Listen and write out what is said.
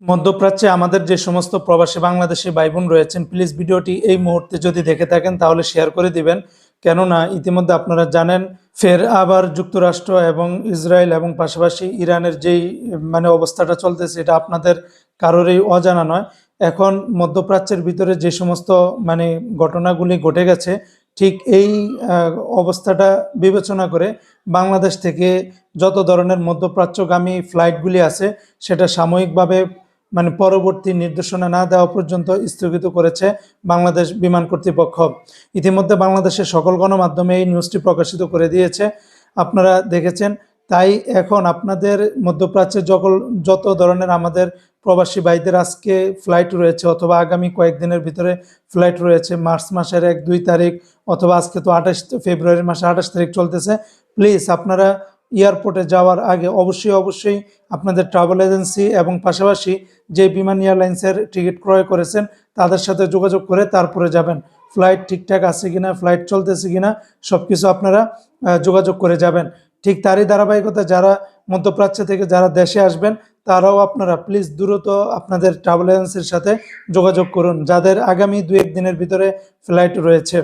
মধ্যপ্রাচ্যে আমাদের যে সমস্ত প্রবাসী বাংলাদেশি ভাই বোন রয়েছেন, প্লিজ ভিডিওটি এই মুহূর্তে যদি দেখে থাকেন তাহলে শেয়ার করে দিবেন। কেননা ইতিমধ্যে আপনারা জানেন ফের আবার যুক্তরাষ্ট্র এবং ইসরায়েল এবং পাশাপাশি ইরানের যেই অবস্থাটা চলতেছে, এটা আপনাদের কারোরই অজানা নয়। এখন মধ্যপ্রাচ্যের ভিতরে যে সমস্ত ঘটনাগুলি ঘটে গেছে, ঠিক এই অবস্থাটা বিবেচনা করে বাংলাদেশ থেকে যত ধরনের মধ্যপ্রাচ্যগামী ফ্লাইটগুলি আছে সেটা সাময়িকভাবে পরবর্তী নির্দেশনা না দেওয়া পর্যন্ত স্থগিত করেছে বাংলাদেশ বিমান কর্তৃপক্ষ। ইতিমধ্যে বাংলাদেশের সকল গণমাধ্যমে এই নিউজটি প্রকাশিত করে দিয়েছে, আপনারা দেখেছেন। তাই এখন আপনাদের মধ্যপ্রাচ্যের যত ধরনের আমাদের প্রবাসী ভাইদের আজকে ফ্লাইট রয়েছে অথবা আগামী কয়েকদিনের ভিতরে ফ্লাইট রয়েছে, মার্চ মাসের 1-2 তারিখ অথবা আজকে তো ফেব্রুয়ারি মাসে 28 তারিখ চলতেছে, প্লিজ আপনারা এয়ারপোর্টে যাওয়ার আগে অবশ্যই আপনাদের ট্রাভেল এজেন্সি এবং পাশাপাশি যে বিমান এয়ারলাইন্সের টিকিট ক্রয় করেছেন তাদের সাথে যোগাযোগ করে তারপরে যাবেন। ফ্লাইট ঠিকঠাক আছে কিনা, ফ্লাইট চলতেছে কিনা, সব কিছু আপনারা যোগাযোগ করে যাবেন। ঠিক তারই ধারাবাহিকতা যারা মধ্যপ্রাচ্য থেকে যারা দেশে আসবেন তারাও আপনারা প্লিজ দ্রুত আপনাদের ট্রাভেল এজেন্সির সাথে যোগাযোগ করুন, যাদের আগামী 2-1 দিনের ভিতরে ফ্লাইট রয়েছে।